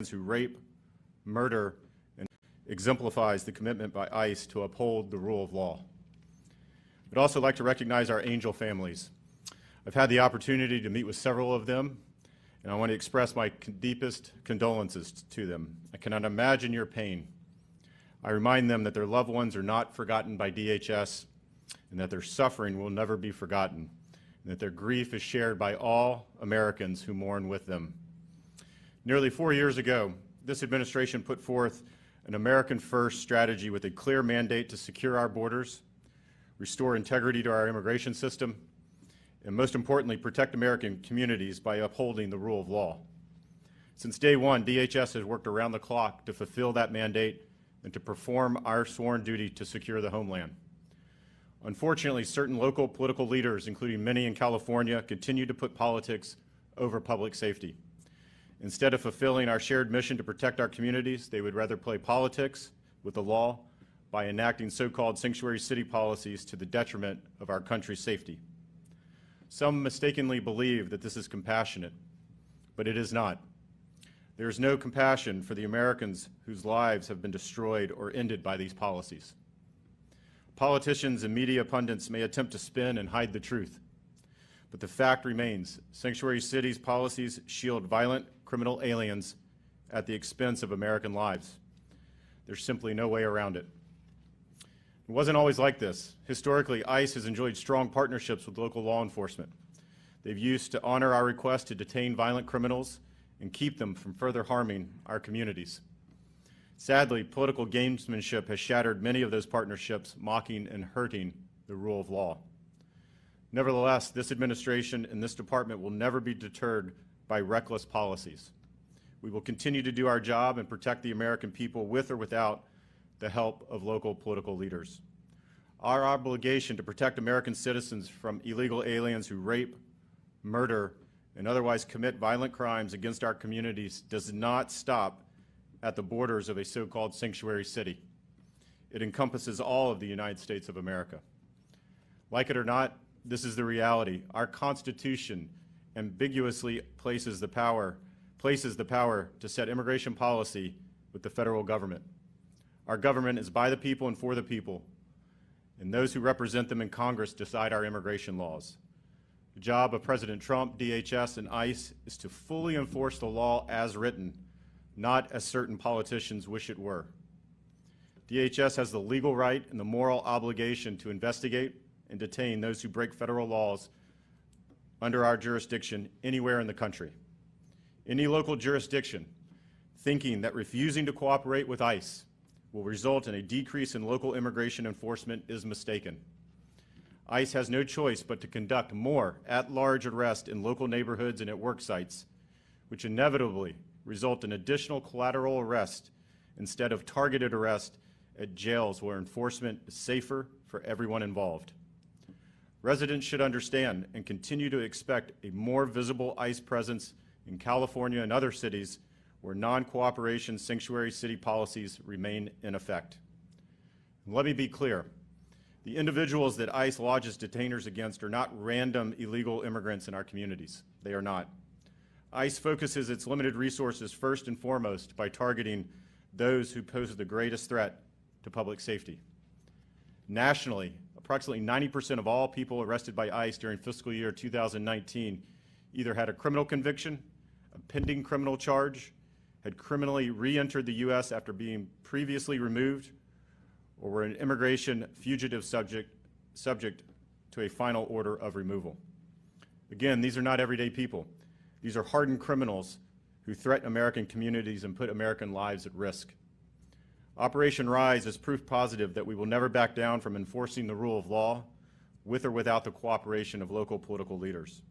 who rape, murder, and exemplifies the commitment by ICE to uphold the rule of law. I'd also like to recognize our angel families. I've had the opportunity to meet with several of them, and I want to express my deepest condolences to them. I cannot imagine your pain. I remind them that their loved ones are not forgotten by DHS, and that their suffering will never be forgotten, and that their grief is shared by all Americans who mourn with them. Nearly 4 years ago, this administration put forth an American-first strategy with a clear mandate to secure our borders, restore integrity to our immigration system, and most importantly, protect American communities by upholding the rule of law. Since day one, DHS has worked around the clock to fulfill that mandate and to perform our sworn duty to secure the homeland. Unfortunately, certain local political leaders, including many in California, continue to put politics over public safety. Instead of fulfilling our shared mission to protect our communities, they would rather play politics with the law by enacting so-called sanctuary city policies to the detriment of our country's safety. Some mistakenly believe that this is compassionate, but it is not. There is no compassion for the Americans whose lives have been destroyed or ended by these policies. Politicians and media pundits may attempt to spin and hide the truth, but the fact remains, sanctuary cities policies shield violent criminal aliens at the expense of American lives. There's simply no way around it. It wasn't always like this. Historically, ICE has enjoyed strong partnerships with local law enforcement. They've used to honor our request to detain violent criminals and keep them from further harming our communities. Sadly, political gamesmanship has shattered many of those partnerships, mocking and hurting the rule of law. Nevertheless, this administration and this department will never be deterred by reckless policies. We will continue to do our job and protect the American people with or without the help of local political leaders. Our obligation to protect American citizens from illegal aliens who rape, murder, and otherwise commit violent crimes against our communities does not stop at the borders of a so-called sanctuary city. It encompasses all of the United States of America. Like it or not, this is the reality. Our Constitution ambiguously places the power to set immigration policy with the federal government. Our government is by the people and for the people, and those who represent them in Congress decide our immigration laws. The job of President Trump, DHS, and ICE is to fully enforce the law as written, not as certain politicians wish it were. DHS has the legal right and the moral obligation to investigate and detain those who break federal laws under our jurisdiction anywhere in the country. Any local jurisdiction thinking that refusing to cooperate with ICE will result in a decrease in local immigration enforcement is mistaken. ICE has no choice but to conduct more at-large arrests in local neighborhoods and at work sites, which inevitably result in additional collateral arrest instead of targeted arrest at jails where enforcement is safer for everyone involved. Residents should understand and continue to expect a more visible ICE presence in California and other cities where non-cooperation sanctuary city policies remain in effect. And let me be clear. The individuals that ICE lodges detainers against are not random illegal immigrants in our communities. They are not. ICE focuses its limited resources first and foremost by targeting those who pose the greatest threat to public safety. Nationally, approximately 90% of all people arrested by ICE during fiscal year 2019 either had a criminal conviction, a pending criminal charge, had criminally re-entered the U.S. after being previously removed, or were an immigration fugitive subject to a final order of removal. Again, these are not everyday people. These are hardened criminals who threaten American communities and put American lives at risk. Operation Rise is proof positive that we will never back down from enforcing the rule of law with or without the cooperation of local political leaders.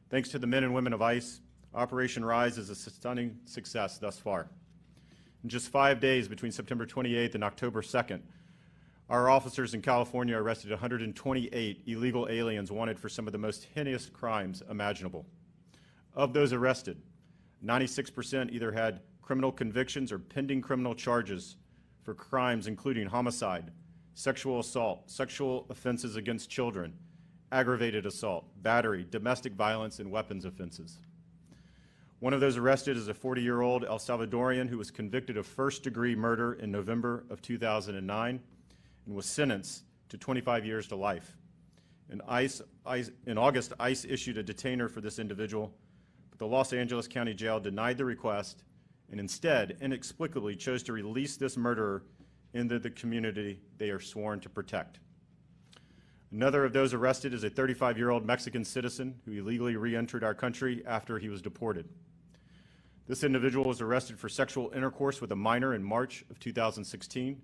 Thanks to the men and women of ICE, Operation Rise is a stunning success thus far. In just 5 days between September 28th and October 2nd, our officers in California arrested 128 illegal aliens wanted for some of the most heinous crimes imaginable. Of those arrested, 96% either had criminal convictions or pending criminal charges for crimes including homicide, sexual assault, sexual offenses against children, aggravated assault, battery, domestic violence, and weapons offenses. One of those arrested is a 40-year-old El Salvadorian who was convicted of first-degree murder in November of 2009 and was sentenced to 25 years to life. In August, ICE issued a detainer for this individual, but the Los Angeles County Jail denied the request and instead inexplicably chose to release this murderer into the community they are sworn to protect. Another of those arrested is a 35-year-old Mexican citizen who illegally re-entered our country after he was deported. This individual was arrested for sexual intercourse with a minor in March of 2016,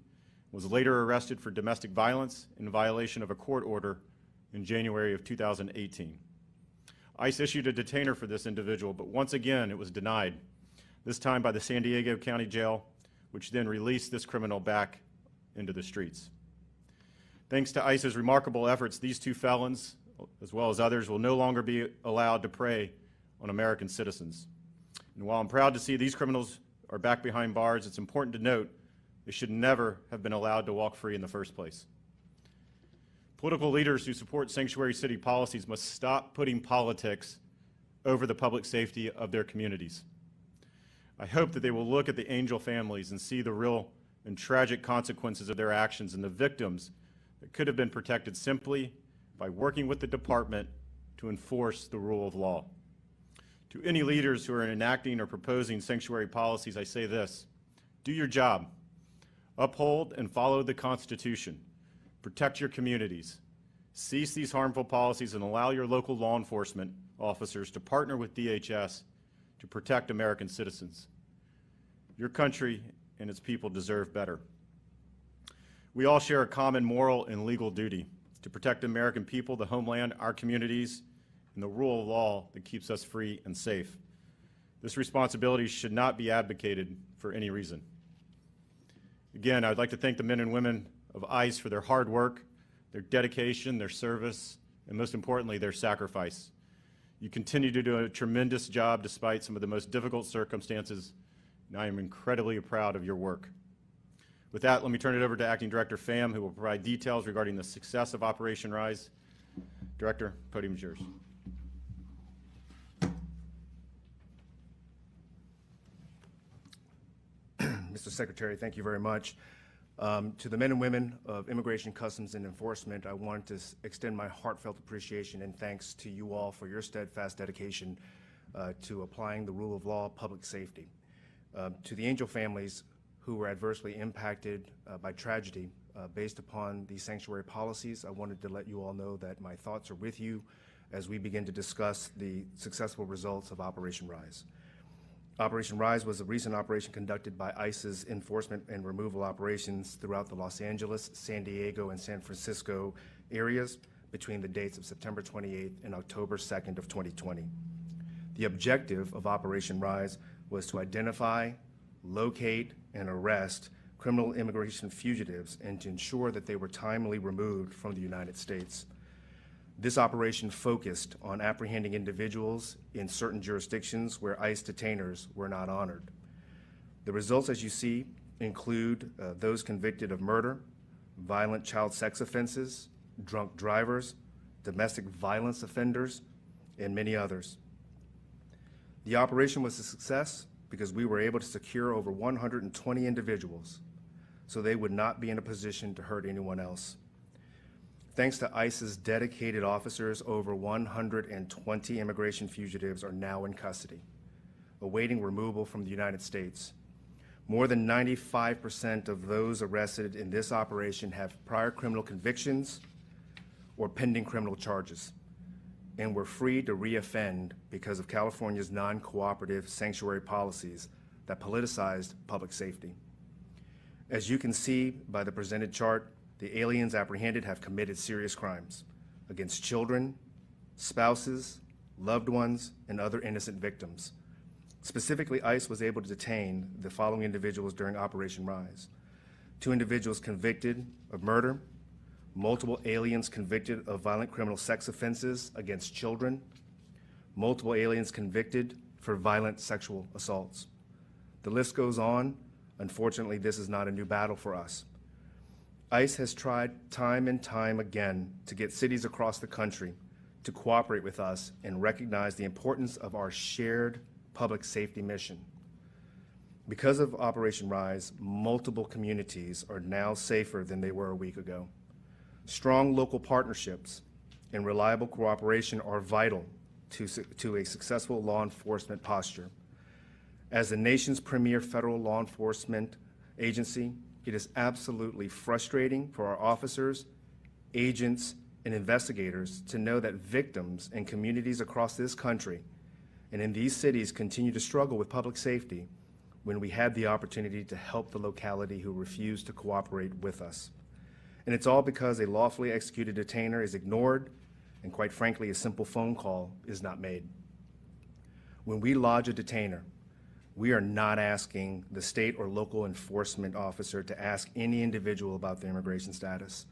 was later arrested for domestic violence in violation of a court order in January of 2018. ICE issued a detainer for this individual, but once again it was denied, this time by the San Diego County Jail, which then released this criminal back into the streets. Thanks to ICE's remarkable efforts, these two felons, as well as others, will no longer be allowed to prey on American citizens. And while I'm proud to see these criminals are back behind bars, it's important to note they should never have been allowed to walk free in the first place. Political leaders who support sanctuary city policies must stop putting politics over the public safety of their communities. I hope that they will look at the Angel families and see the real and tragic consequences of their actions and the victims that could have been protected simply by working with the department to enforce the rule of law. To any leaders who are enacting or proposing sanctuary policies, I say this: do your job. Uphold and follow the Constitution. Protect your communities. Cease these harmful policies and allow your local law enforcement officers to partner with DHS to protect American citizens. Your country and its people deserve better. We all share a common moral and legal duty to protect the American people, the homeland, our communities, and the rule of law that keeps us free and safe. This responsibility should not be abdicated for any reason. Again, I'd like to thank the men and women of ICE for their hard work, their dedication, their service, and most importantly, their sacrifice. You continue to do a tremendous job despite some of the most difficult circumstances, and I am incredibly proud of your work. With that, let me turn it over to Acting Director Pham, who will provide details regarding the success of Operation Rise. Director, podium is yours. Mr. Secretary, thank you very much. To the men and women of Immigration, Customs, and Enforcement, I want to extend my heartfelt appreciation and thanks to you all for your steadfast dedication to applying the rule of law, public safety. To the Angel families who were adversely impacted by tragedy based upon these sanctuary policies, I wanted to let you all know that my thoughts are with you as we begin to discuss the successful results of Operation Rise. Operation Rise was a recent operation conducted by ICE's enforcement and removal operations throughout the Los Angeles, San Diego, and San Francisco areas between the dates of September 28th and October 2nd of 2020. The objective of Operation Rise was to identify, locate, and arrest criminal immigration fugitives and to ensure that they were timely removed from the United States. This operation focused on apprehending individuals in certain jurisdictions where ICE detainers were not honored. The results, as you see, include those convicted of murder, violent child sex offenses, drunk drivers, domestic violence offenders, and many others. The operation was a success because we were able to secure over 120 individuals so they would not be in a position to hurt anyone else. Thanks to ICE's dedicated officers, over 120 immigration fugitives are now in custody, awaiting removal from the United States. More than 95% of those arrested in this operation have prior criminal convictions or pending criminal charges, and were free to reoffend because of California's non-cooperative sanctuary policies that politicized public safety. As you can see by the presented chart, the aliens apprehended have committed serious crimes against children, spouses, loved ones, and other innocent victims. Specifically, ICE was able to detain the following individuals during Operation Rise: 2 individuals convicted of murder, multiple aliens convicted of violent criminal sex offenses against children, multiple aliens convicted for violent sexual assaults. The list goes on. Unfortunately, this is not a new battle for us. ICE has tried time and time again to get cities across the country to cooperate with us and recognize the importance of our shared public safety mission. Because of Operation Rise, multiple communities are now safer than they were a week ago. Strong local partnerships and reliable cooperation are vital to a successful law enforcement posture. As the nation's premier federal law enforcement agency, it is absolutely frustrating for our officers, agents, and investigators to know that victims and communities across this country and in these cities continue to struggle with public safety when we had the opportunity to help the locality who refused to cooperate with us. And it's all because a lawfully executed detainer is ignored, and quite frankly, a simple phone call is not made. When we lodge a detainer, we are not asking the state or local enforcement officer to ask any individual about their immigration status.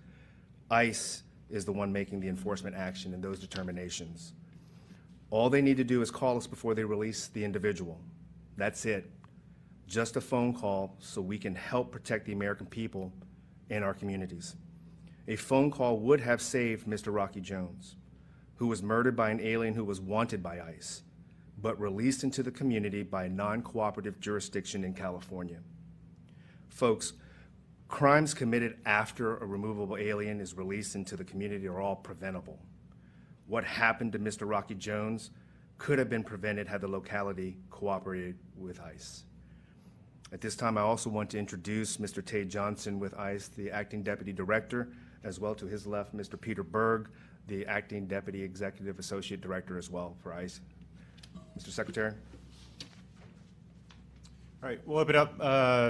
ICE is the one making the enforcement action and those determinations. All they need to do is call us before they release the individual. That's it. Just a phone call so we can help protect the American people and our communities. A phone call would have saved Mr. Rocky Jones, who was murdered by an alien who was wanted by ICE, but released into the community by a non-cooperative jurisdiction in California. Folks, crimes committed after a removable alien is released into the community are all preventable. What happened to Mr. Rocky Jones could have been prevented had the locality cooperated with ICE. At this time, I also want to introduce Mr. Tay Johnson with ICE, the Acting Deputy Director, as well to his left, Mr. Peter Berg, the Acting Deputy Executive Associate Director as well for ICE. Mr. Secretary. All right, we'll open up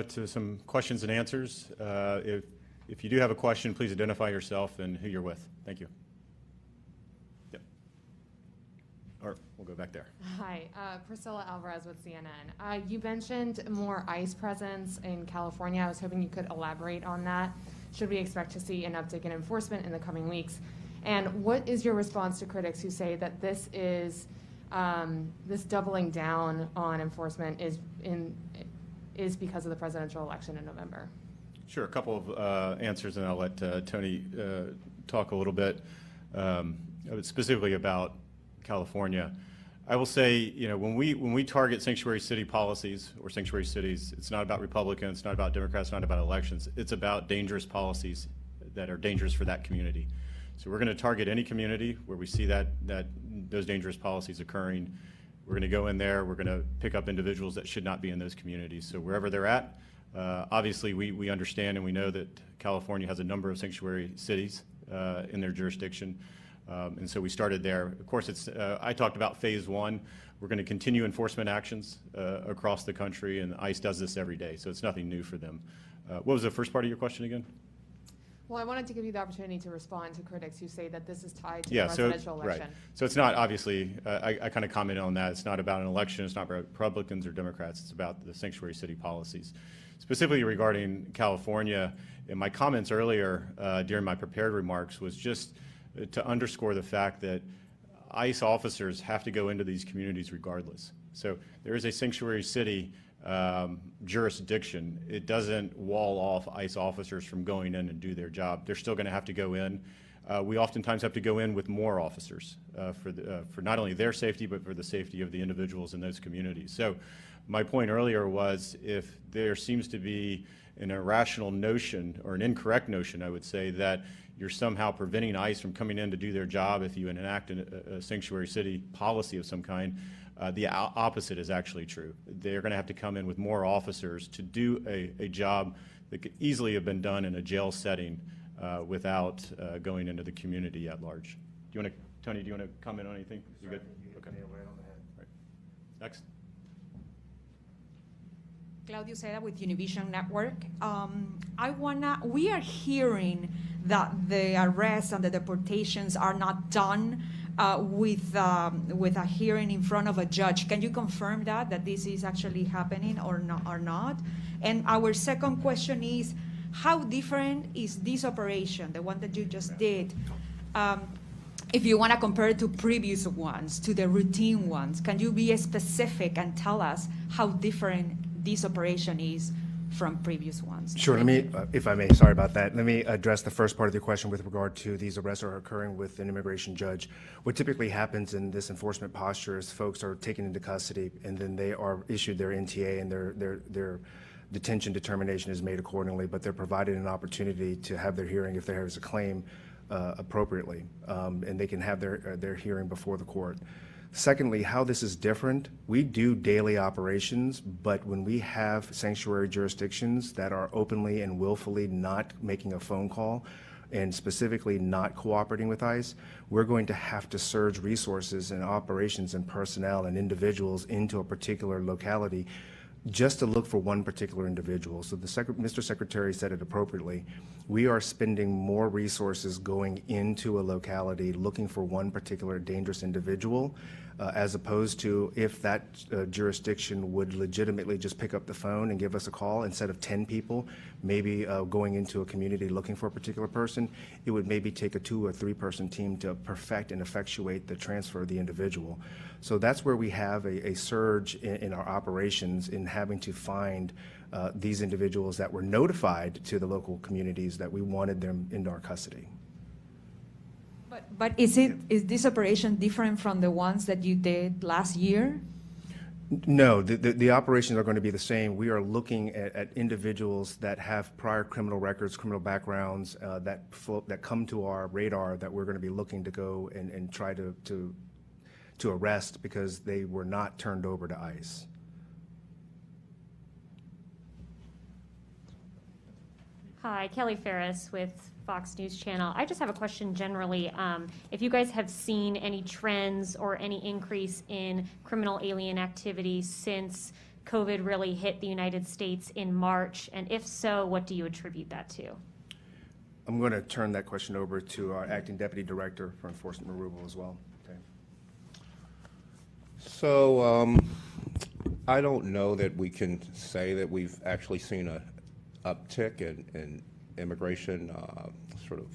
to some questions and answers. If you do have a question, please identify yourself and who you're with. Thank you. Yep. Or we'll go back there. Hi, Priscilla Alvarez with CNN. You mentioned more ICE presence in California. I was hoping you could elaborate on that. Should we expect to see an uptick in enforcement in the coming weeks? And what is your response to critics who say that this is this doubling down on enforcement is because of the presidential election in November? Sure, a couple of answers, and I'll let Tony talk a little bit specifically about California. I will say, you know, when we target sanctuary city policies or sanctuary cities, it's not about Republicans, it's not about Democrats, it's not about elections. It's about dangerous policies that are dangerous for that community. So we're going to target any community where we see that those dangerous policies occurring. We're going to go in there. We're going to pick up individuals that should not be in those communities. So wherever they're at, obviously we understand and we know that California has a number of sanctuary cities in their jurisdiction. And so we started there. Of course, I talked about phase one. We're going to continue enforcement actions across the country, and ICE does this every day, so it's nothing new for them. What was the first part of your question again? Well, I wanted to give you the opportunity to respond to critics who say that this is tied to the presidential election. Right. So it's not, obviously, I kind of commented on that. It's not about an election. It's not about Republicans or Democrats. It's about the sanctuary city policies. Specifically regarding California, in my comments earlier during my prepared remarks was just to underscore the fact that ICE officers have to go into these communities regardless. So there is a sanctuary city jurisdiction. It doesn't wall off ICE officers from going in and do their job. They're still going to have to go in. We oftentimes have to go in with more officers for not only their safety, but for the safety of the individuals in those communities. So my point earlier was if there seems to be an irrational notion, or an incorrect notion, I would say, that you're somehow preventing ICE from coming in to do their job if you enact a sanctuary city policy of some kind, the opposite is actually true. They're going to have to come in with more officers to do a job that could easily have been done in a jail setting without going into the community at large. Do you want to, Tony, do you want to comment on anything? You good? Okay. Right on the head. Right. Next. Claudio Seda with Univision Network. We are hearing that the arrests and the deportations are not done with a hearing in front of a judge. Can you confirm that this is actually happening or not? And our second question is, how different is this operation, the one that you just did, if you want to compare it to previous ones, to the routine ones? Can you be specific and tell us how different this operation is from previous ones? Sure. Let me, if I may, sorry about that. Let me address the first part of your question with regard to these arrests are occurring with an immigration judge. What typically happens in this enforcement posture is folks are taken into custody and then they are issued their NTA and their detention determination is made accordingly, but they're provided an opportunity to have their hearing if there is a claim appropriately, and they can have their hearing before the court. Secondly, how this is different, we do daily operations, but when we have sanctuary jurisdictions that are openly and willfully not making a phone call and specifically not cooperating with ICE, we're going to have to surge resources and operations and personnel and individuals into a particular locality just to look for one particular individual. So Mr. Secretary said it appropriately. We are spending more resources going into a locality looking for one particular dangerous individual, as opposed to if that jurisdiction would legitimately just pick up the phone and give us a call instead of 10 people, maybe going into a community looking for a particular person, it would maybe take a 2 or 3 person team to perfect and effectuate the transfer of the individual. So that's where we have a surge in our operations in having to find these individuals that were notified to the local communities that we wanted them into our custody. But is this operation different from the ones that you did last year? No, the operations are going to be the same. We are looking at individuals that have prior criminal records, criminal backgrounds that come to our radar that we're going to be looking to go and try to arrest because they were not turned over to ICE. Hi, Kelly Ferris with Fox News Channel. I just have a question generally. If you guys have seen any trends or any increase in criminal alien activity since COVID really hit the United States in March, and if so, what do you attribute that to? I'm going to turn that question over to our Acting Deputy Director for Enforcement Removal as well. Okay. So I don't know that we can say that we've actually seen a uptick in immigration sort of,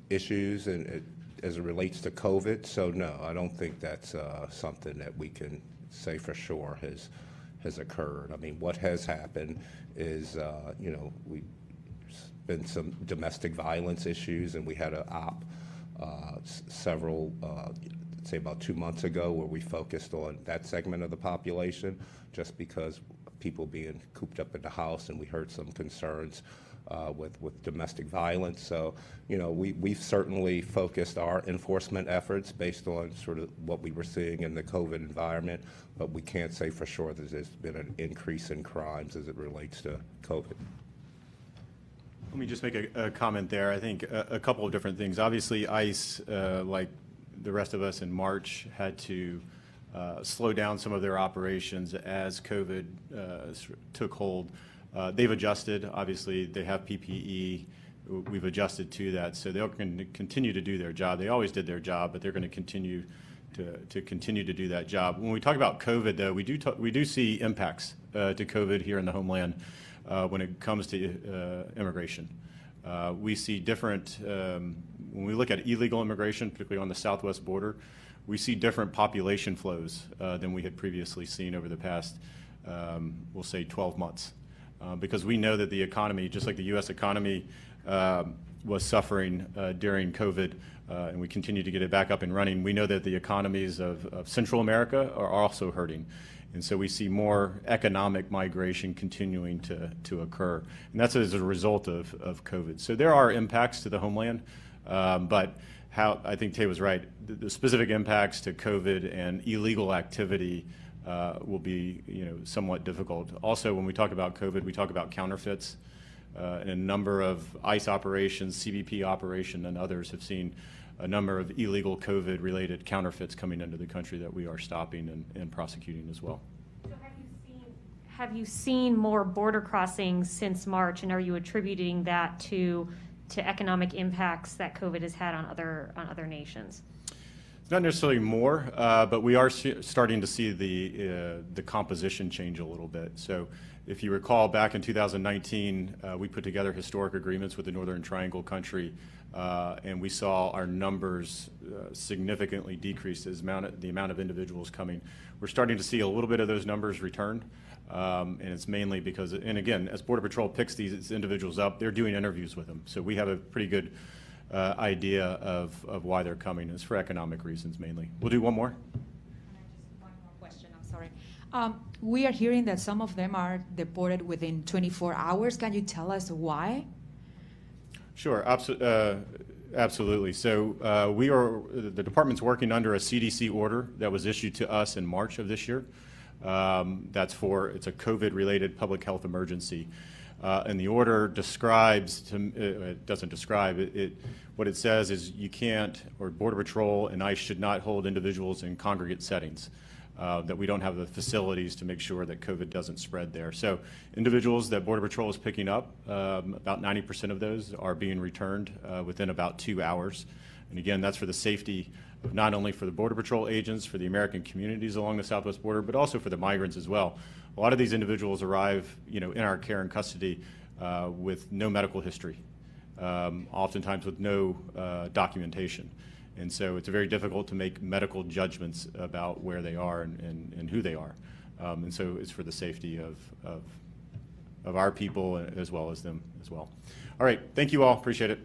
issues and as it relates to COVID. So no, I don't think that's something that we can say for sure has occurred. I mean, what has happened is, we've been some domestic violence issues, and we had an op several, say about 2 months ago, where we focused on that segment of the population, just because people being cooped up in the house, and we heard some concerns with domestic violence. So, we've certainly focused our enforcement efforts based on sort of what we were seeing in the COVID environment, but we can't say for sure that there's been an increase in crimes as it relates to COVID. Let me just make a comment there. I think a couple of different things. Obviously, ICE, like the rest of us in March, had to slow down some of their operations as COVID took hold. They've adjusted. Obviously, they have PPE. We've adjusted to that, so they're going to continue to do their job. They always did their job, but they're going to continue to do that job. When we talk about COVID, though, we do see impacts to COVID here in the homeland when it comes to immigration. We see different when we look at illegal immigration, particularly on the southwest border. We see different population flows than we had previously seen over the past, we'll say, 12 months. Because we know that the economy, just like the U.S. economy, was suffering during COVID, and we continue to get it back up and running. We know that the economies of Central America are also hurting. And so we see more economic migration continuing to occur. And that's as a result of COVID. So there are impacts to the homeland, but I think Tay was right. The specific impacts to COVID and illegal activity will be, somewhat difficult. Also, when we talk about COVID, we talk about counterfeits. And a number of ICE operations, CBP operation, and others have seen a number of illegal COVID-related counterfeits coming into the country that we are stopping and prosecuting as well. So have you seen more border crossings since March, and are you attributing that to economic impacts that COVID has had on other nations? It's not necessarily more, but we are starting to see the composition change a little bit. So if you recall, back in 2019, we put together historic agreements with the Northern Triangle country, and we saw our numbers significantly decrease as the amount of individuals coming. We're starting to see a little bit of those numbers return, And it's mainly because, and again, as Border Patrol picks these individuals up, they're doing interviews with them. So we have a pretty good idea of why they're coming. It's for economic reasons mainly. We'll do one more. One more question, I'm sorry. We are hearing that some of them are deported within 24 hours. Can you tell us why? Sure, absolutely. So the department's working under a CDC order that was issued to us in March of this year. It's a COVID-related public health emergency. And the order describes, it doesn't describe, what it says is you can't, or Border Patrol and ICE should not hold individuals in congregate settings, that we don't have the facilities to make sure that COVID doesn't spread there. So individuals that Border Patrol is picking up, about 90% of those are being returned within about 2 hours. And again, that's for the safety of not only for the Border Patrol agents, for the American communities along the southwest border, but also for the migrants as well. A lot of these individuals arrive, in our care and custody with no medical history, oftentimes with no documentation. And so it's very difficult to make medical judgments about where they are and who they are. And so it's for the safety of our people as well as them as well. All right, thank you all, appreciate it.